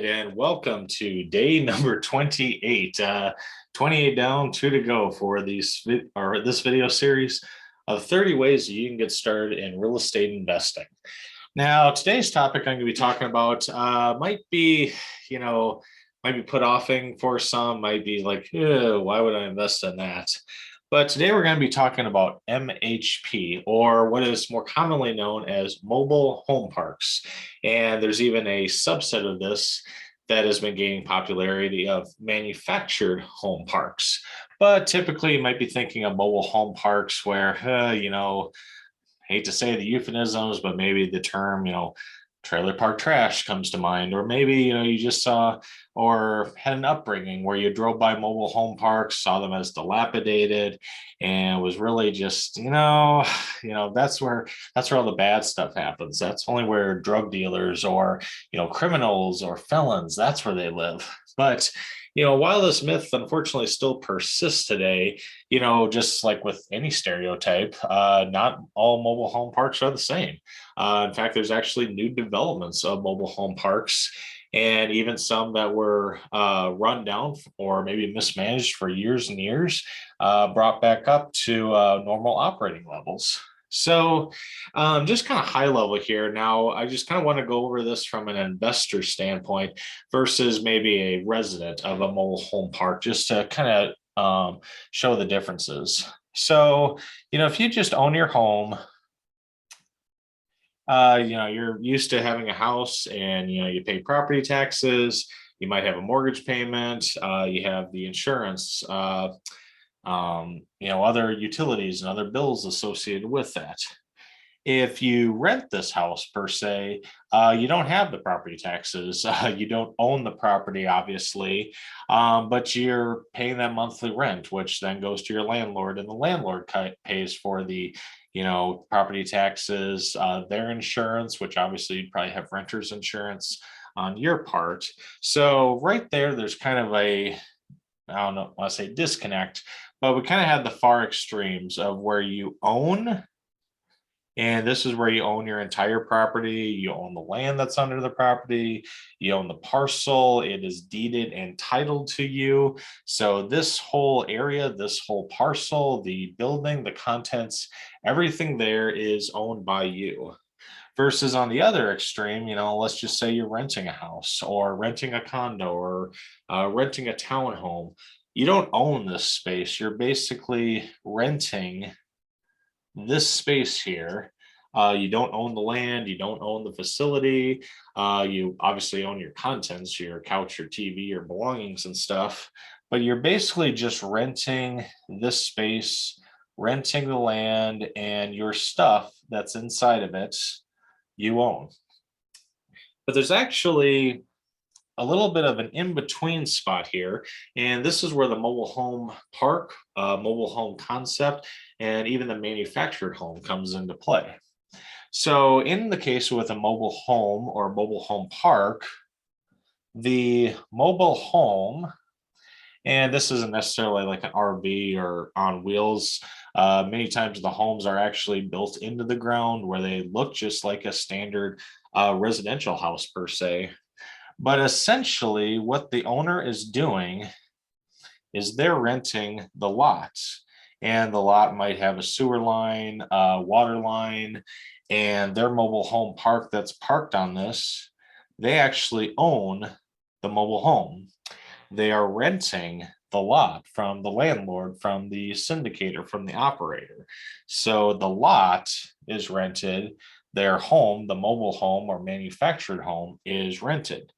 right, and welcome to day number 28. 28 down, two to go for this video series of 30 ways that you can get started in real estate investing. Now, today's topic I'm going to be talking about you know, might be put offing for some, might be like, why would I invest in that? But today we're going to be talking about MHP, or what is more commonly known as mobile home parks. And there's even a subset of this that has been gaining popularity of manufactured home parks. But typically, you might be thinking of mobile home parks where, hate to say the euphemisms, but maybe the term, trailer park trash comes to mind. Or maybe, you just saw or had an upbringing where you drove by mobile home parks, saw them as dilapidated, and was really just, that's where all the bad stuff happens. That's only where drug dealers or, criminals or felons, that's where they live. But while this myth unfortunately still persists today, just like with any stereotype, not all mobile home parks are the same. In fact, there's actually new developments of mobile home parks, and even some that were run down or maybe mismanaged for years and years, brought back up to normal operating levels. So, just kind of high level here. Now, I just kind of want to go over this from an investor standpoint versus maybe a resident of a mobile home park, just to kind of show the differences. So, if you just own your home, you're used to having a house and, you pay property taxes, you might have a mortgage payment, you have the insurance, other utilities and other bills associated with that. If you rent this house per se, you don't have the property taxes. You don't own the property, obviously, but you're paying that monthly rent, which then goes to your landlord, and the landlord pays for the, property taxes, their insurance, which obviously you'd probably have renter's insurance on your part. So right there's kind of I don't know, I say disconnect, but we kind of have the far extremes of where you own. And this is where you own your entire property. You own the land that's under the property. You own the parcel. It is deeded and titled to you. So this whole area, this whole parcel, the building, the contents, everything there is owned by you. Versus on the other extreme, let's just say you're renting a house or renting a condo or renting a townhome. You don't own this space. You're basically renting this space here. You don't own the land, you don't own the facility. You obviously own your contents, your couch, your TV, your belongings and stuff, but you're basically just renting this space, renting the land, and your stuff that's inside of it, you own. But there's actually a little bit of an in-between spot here. And this is where the mobile home park, mobile home concept, and even the manufactured home comes into play. So in the case with a mobile home or mobile home park, the mobile home, and this isn't necessarily like an RV or on wheels. Many times the homes are actually built into the ground where they look just like a standard residential house per se. But essentially, what the owner is doing is they're renting the lot, and the lot might have a sewer line, a water line, and their mobile home park that's parked on this, they actually own the mobile home. They are renting the lot from the landlord, from the syndicator, from the operator. So the lot is rented, their home, the mobile home or manufactured home, is rented.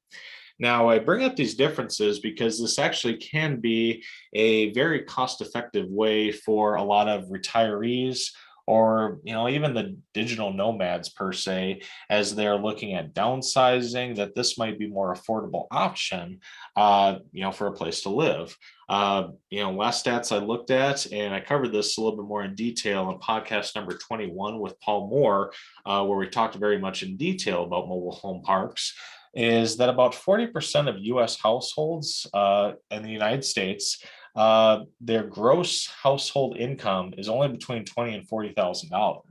Now, I bring up these differences because this actually can be a very cost-effective way for a lot of retirees or, even the digital nomads per se, as they're looking at downsizing, that this might be more affordable option, for a place to live. Last stats I looked at, and I covered this a little bit more in detail in podcast number 21 with Paul Moore, where we talked very much in detail about mobile home parks, is that about 40% of US households in the United States, their gross household income is only between $20,000 and $40,000.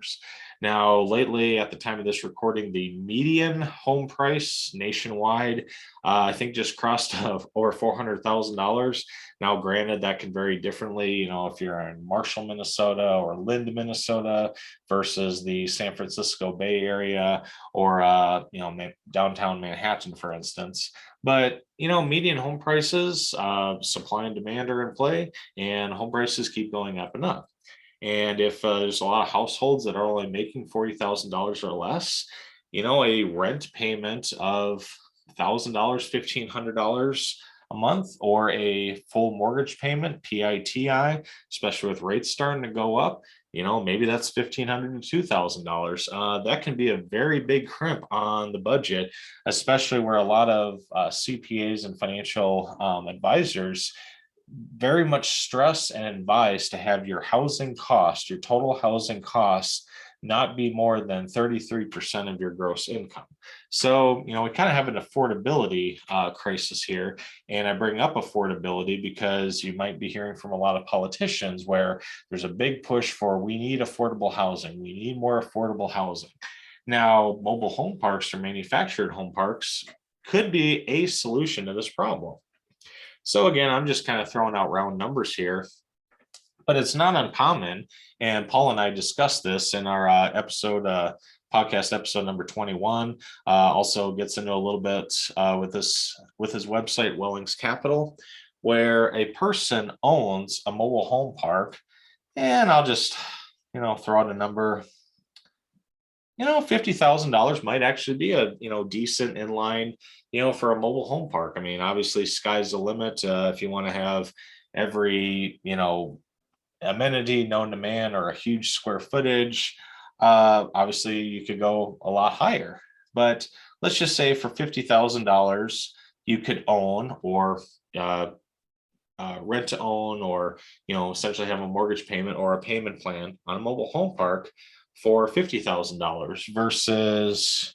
Now, lately, at the time of this recording, the median home price nationwide, I think just crossed over $400,000. Now, granted, that can vary differently. If you're in Marshall, Minnesota, or Lind, Minnesota, versus the San Francisco Bay Area, or downtown Manhattan, for instance. But median home prices, supply and demand are in play, and home prices keep going up and up. And if there's a lot of households that are only making $40,000 or less, a rent payment of $1,000, $1,500 a month, or a full mortgage payment, PITI, especially with rates starting to go up, maybe that's $1,500 to $2,000. That can be a very big crimp on the budget, especially where a lot of CPAs and financial advisors very much stress and advise to have your housing cost, your total housing costs, not be more than 33% of your gross income. So, we kind of have an affordability crisis here. And I bring up affordability because you might be hearing from a lot of politicians where there's a big push for we need affordable housing, we need more affordable housing. Now, mobile home parks or manufactured home parks could be a solution to this problem. So again, I'm just kind of throwing out round numbers here, but it's not uncommon. And Paul and I discussed this in our podcast episode number 21. Also gets into a little bit with his website, Wellings Capital, where a person owns a mobile home park, and I'll just throw out a number. $50,000 might actually be a decent inline for a mobile home park. I mean, obviously sky's the limit. If you want to have every amenity known to man or a huge square footage, obviously you could go a lot higher. But let's just say for $50,000 you could own or rent to own, or essentially have a mortgage payment or a payment plan on a mobile home park for $50,000 versus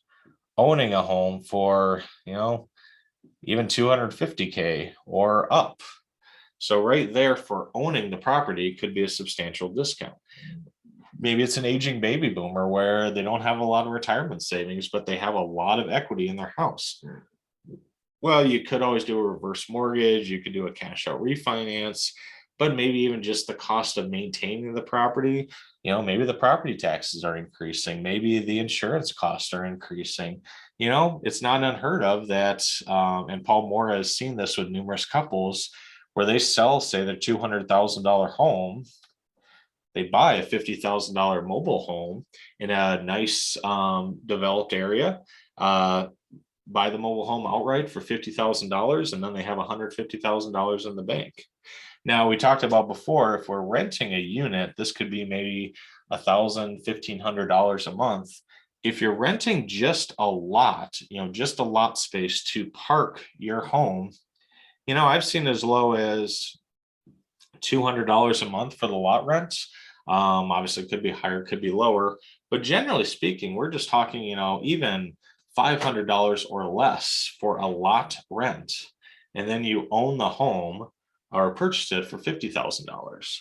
owning a home for even 250K or up. So right there, for owning the property could be a substantial discount. Maybe it's an aging baby boomer where they don't have a lot of retirement savings, but they have a lot of equity in their house. Well, you could always do a reverse mortgage, you could do a cash out refinance, but maybe even just the cost of maintaining the property, maybe the property taxes are increasing, maybe the insurance costs are increasing. It's not unheard of that, and Paul Moore has seen this with numerous couples where they sell, say, their $200,000 home. They buy a $50,000 mobile home in a nice developed area, buy the mobile home outright for $50,000, and then they have $150,000 in the bank. Now, we talked about before, if we're renting a unit, this could be maybe $1,000, $1,500 a month. If you're renting just a lot, just a lot space to park your home, I've seen as low as $200 a month for the lot rents. Obviously, it could be higher, could be lower, but generally speaking, we're just talking, even $500 or less for a lot rent. And then you own the home or purchased it for $50,000.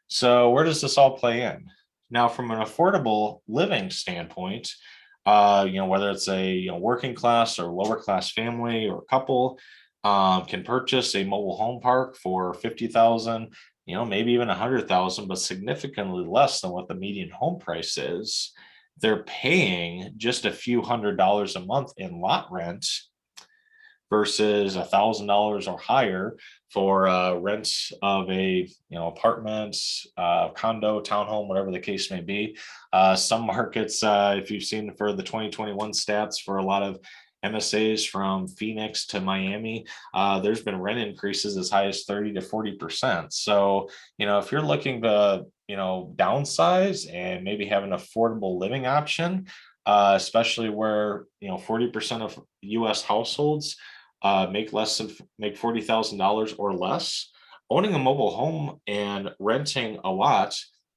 So where does this all play in? Now, from an affordable living standpoint, whether it's a working class or lower class family or couple, can purchase a mobile home park for $50,000, maybe even $100,000, but significantly less than what the median home price is. They're paying just a few $100s a month in lot rent versus $1,000 or higher for rent of a apartment, condo, townhome, whatever the case may be. Some markets, if you've seen for the 2021 stats for a lot of MSAs from Phoenix to Miami, there's been rent increases as high as 30 to 40%. So, if you're looking to, downsize and maybe have an affordable living option, especially where, 40% of US households make $40,000 or less, owning a mobile home and renting a lot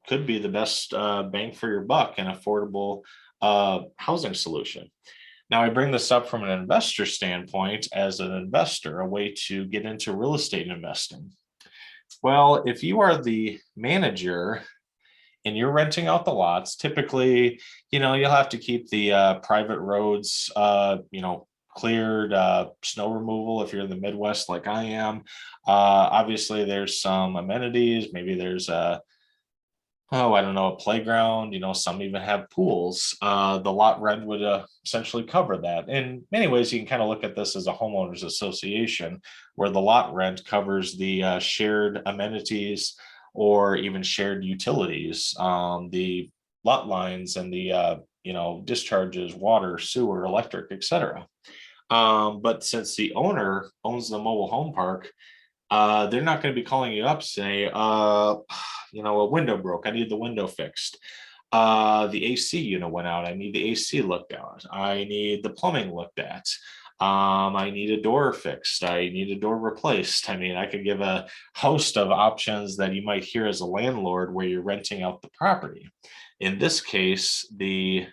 could be the best bang for your buck and affordable housing solution. Now, I bring this up from an investor standpoint as an investor, a way to get into real estate investing. Well, if you are the manager and you're renting out the lots, typically, you'll have to keep the private roads, cleared, snow removal if you're in the Midwest like I am. Obviously, there's some amenities. Maybe there's I don't know, a playground. Some even have pools. The lot rent would essentially cover that. In many ways, you can kind of look at this as a homeowners association, where the lot rent covers the shared amenities or even shared utilities, the lot lines and the discharges, water, sewer, electric, etc. But since the owner owns the mobile home park, they're not going to be calling you up, say, a window broke. I need the window fixed. The AC unit went out. I need the AC looked at. I need the plumbing looked at. I need a door fixed. I need a door replaced. I mean, I could give a host of options that you might hear as a landlord where you're renting out the property. In this case, the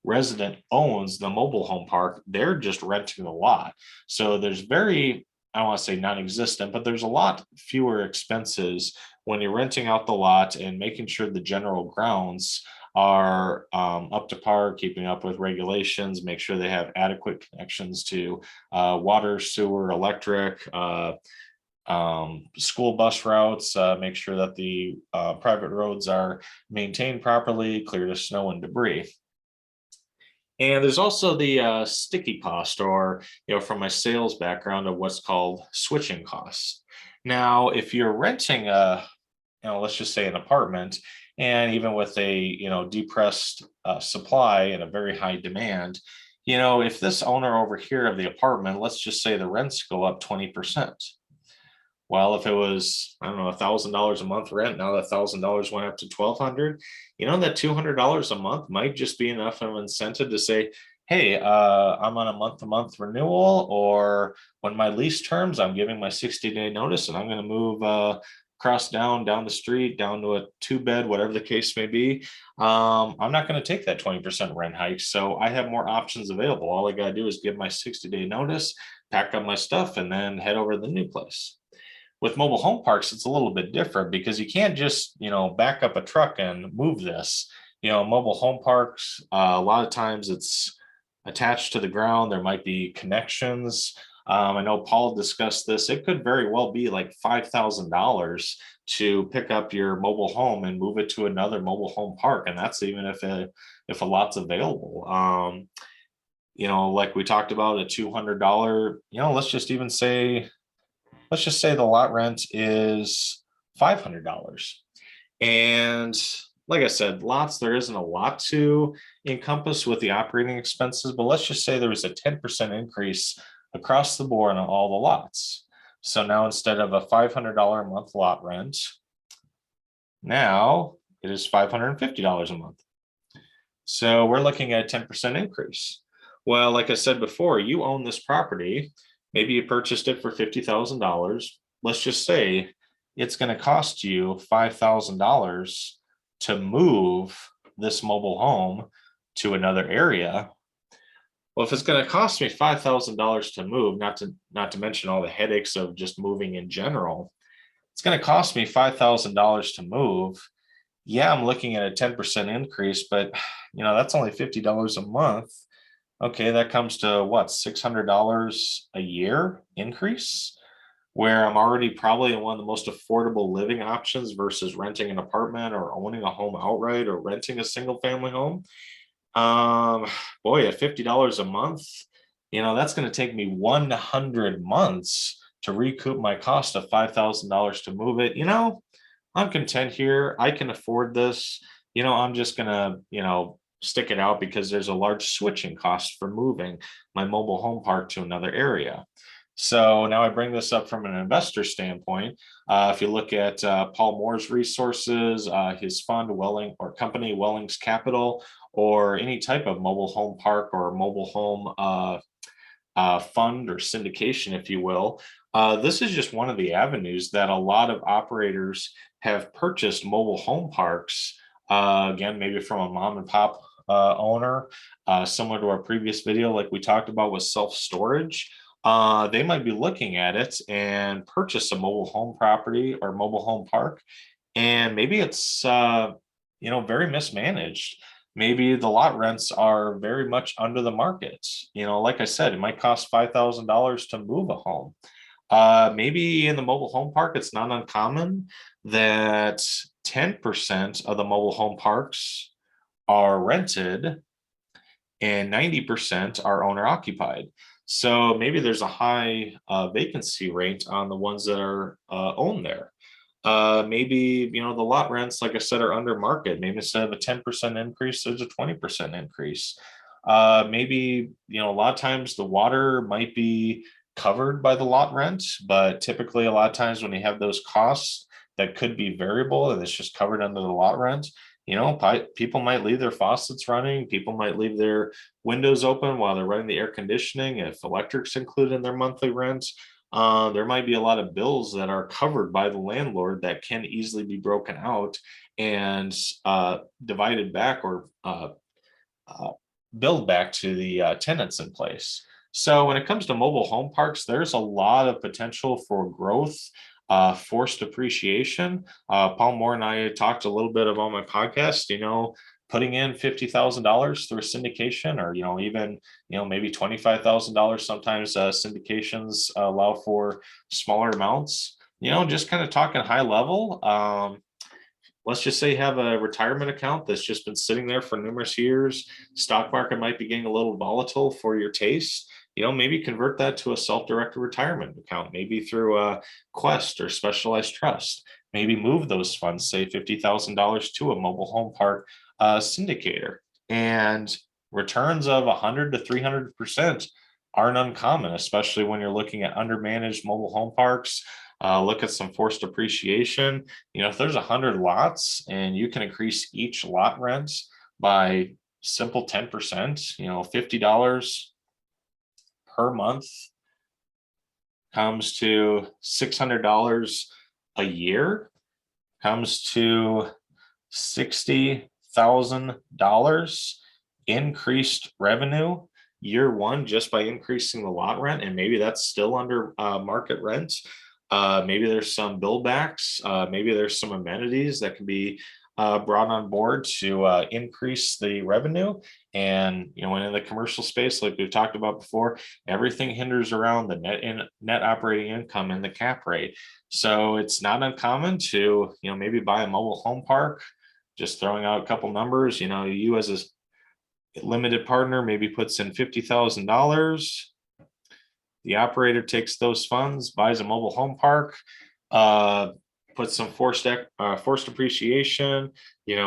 resident owns the mobile home park. They're just renting the lot. So there's I don't want to say non-existent, but there's a lot fewer expenses when you're renting out the lot and making sure the general grounds are up to par, keeping up with regulations, make sure they have adequate connections to water, sewer, electric, school bus routes, make sure that the private roads are maintained properly, clear of snow and debris. And there's also the sticky cost, or from my sales background, of what's called switching costs. Now, if you're renting let's just say an apartment, and even with a depressed supply and a very high demand, if this owner over here of the apartment, let's just say the rents go up 20%. Well, if it was, I don't know, $1,000 a month rent, now that $1,000 went up to 1,200, that $200 a month might just be enough of an incentive to say, hey, I'm on a month-to-month renewal, or when my lease terms, I'm giving my 60-day notice and I'm going to move across down the street, down to a two-bed, whatever the case may be. I'm not going to take that 20% rent hike. So I have more options available. All I got to do is give my 60-day notice, pack up my stuff, and then head over to the new place. With mobile home parks, it's a little bit different because you can't just, back up a truck and move this. Mobile home parks, a lot of times it's attached to the ground. There might be connections. I know Paul discussed this. It could very well be like $5,000 to pick up your mobile home and move it to another mobile home park, and that's even if a lot's available. Like we talked about, a $200. Let's just say the lot rent is $500. And like I said, lots, there isn't a lot to encompass with the operating expenses, but let's just say there was a 10% increase across the board on all the lots. So now instead of a $500 a month lot rent, now it is $550 a month. So we're looking at a 10% increase. Well, like I said before, you own this property. Maybe you purchased it for $50,000. Let's just say it's going to cost you $5,000 to move this mobile home to another area. Well, if it's going to cost me $5,000 to move, not to mention all the headaches of just moving in general, it's going to cost me $5,000 to move. Yeah, I'm looking at a 10% increase, but that's only $50 a month. Okay, that comes to what, $600 a year increase, where I'm already probably in one of the most affordable living options versus renting an apartment or owning a home outright or renting a single family home. Boy, at $50 a month, that's going to take me 100 months to recoup my cost of $5,000 to move it. I'm content here. I can afford this. I'm just going to, stick it out because there's a large switching cost for moving my mobile home park to another area. So now I bring this up from an investor standpoint. If you look at Paul Moore's resources, his fund, company, Wellings Capital, or any type of mobile home park or mobile home fund or syndication, if you will, this is just one of the avenues that a lot of operators have purchased mobile home parks. Again, maybe from a mom and pop owner, similar to our previous video, like we talked about with self-storage. They might be looking at it and purchase a mobile home property or mobile home park. And maybe it's very mismanaged. Maybe the lot rents are very much under the market. Like I said, it might cost $5,000 to move a home. Maybe in the mobile home park, it's not uncommon that 10% of the mobile home parks are rented and 90% are owner occupied. So maybe there's a high vacancy rate on the ones that are owned there. Maybe, the lot rents, like I said, are under market. Maybe instead of a 10% increase, there's a 20% increase. Maybe, a lot of times the water might be covered by the lot rent, but typically a lot of times when you have those costs that could be variable and it's just covered under the lot rent, people might leave their faucets running. People might leave their windows open while they're running the air conditioning. If electric's included in their monthly rent, there might be a lot of bills that are covered by the landlord that can easily be broken out and divided back or uh, billed back to the tenants in place. So when it comes to mobile home parks, there's a lot of potential for growth, forced appreciation. Paul Moore and I talked a little bit about my podcast, putting in $50,000 through a syndication or, even, maybe $25,000. Sometimes syndications allow for smaller amounts, just kind of talking high level. Let's just say you have a retirement account that's just been sitting there for numerous years. Stock market might be getting a little volatile for your taste. Maybe convert that to a self-directed retirement account, maybe through a Quest or specialized trust. Maybe move those funds, say $50,000 to a mobile home park syndicator. And returns of 100 to 300% aren't uncommon, especially when you're looking at undermanaged mobile home parks. Look at some forced appreciation. If there's 100 lots and you can increase each lot rent by simple 10%, $50 per month comes to $600 a year, comes to $60,000 increased revenue year one just by increasing the lot rent. And maybe that's still under market rent. Maybe there's some buildbacks. Maybe there's some amenities that can be brought on board to increase the revenue. And when in the commercial space, like we've talked about before, everything hinders around the net operating income and the cap rate. So it's not uncommon to maybe buy a mobile home park. Just throwing out a couple numbers, you as a limited partner maybe puts in $50,000. The operator takes those funds, buys a mobile home park, puts some forced appreciation,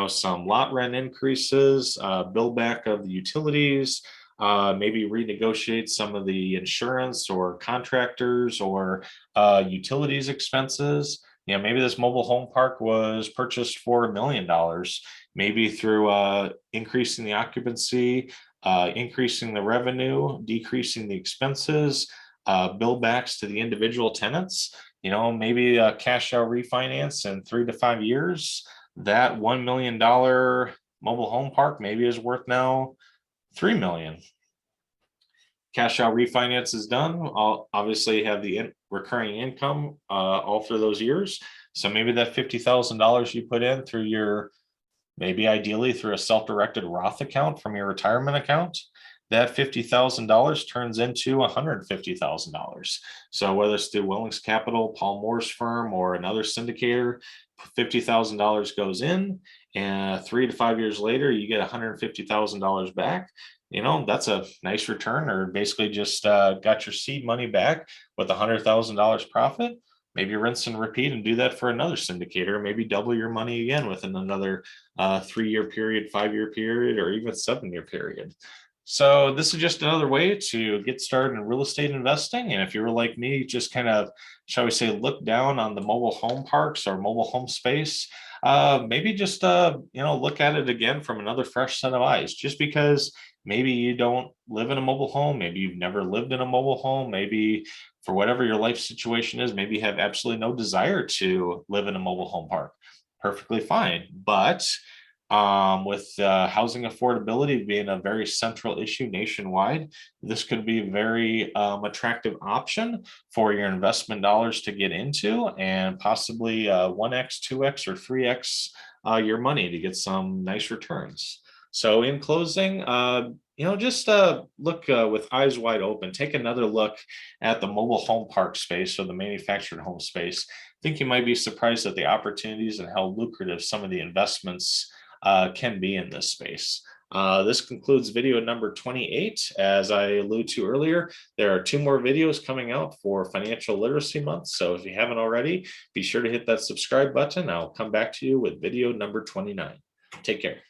some lot rent increases, bill back of the utilities, maybe renegotiate some of the insurance or contractors or utilities expenses. Maybe this mobile home park was purchased for $1 million, maybe through increasing the occupancy, increasing the revenue, decreasing the expenses, bill backs to the individual tenants, maybe a cash out refinance in 3 to 5 years. That $1 million mobile home park maybe is worth now $3 million. Cash out refinance is done. I'll obviously have the recurring income all through those years. So maybe that $50,000 you put in through your, maybe ideally through a self-directed Roth account from your retirement account, that $50,000 turns into $150,000. So whether it's through Wellings Capital, Paul Moore's firm, or another syndicator, $50,000 goes in, and 3 to 5 years later, you get $150,000 back. That's a nice return, or basically just got your seed money back with $100,000 profit. Maybe rinse and repeat and do that for another syndicator. Maybe double your money again within another 3-year period, 5-year period, or even 7-year period. So this is just another way to get started in real estate investing. And if you were like me, just kind of, shall we say, look down on the mobile home parks or mobile home space, maybe just, look at it again from another fresh set of eyes. Just because maybe you don't live in a mobile home, maybe you've never lived in a mobile home, maybe for whatever your life situation is, maybe you have absolutely no desire to live in a mobile home park. Perfectly fine. But with housing affordability being a very central issue nationwide, this could be a very attractive option for your investment dollars to get into, and possibly 1x, 2x, or 3x your money to get some nice returns. So in closing, just look with eyes wide open. Take another look at the mobile home park space or the manufactured home space. I think you might be surprised at the opportunities and how lucrative some of the investments can be in this space. This concludes video number 28. As I alluded to earlier, there are 2 more videos coming out for Financial Literacy Month. So if you haven't already, be sure to hit that subscribe button. I'll come back to you with video number 29. Take care.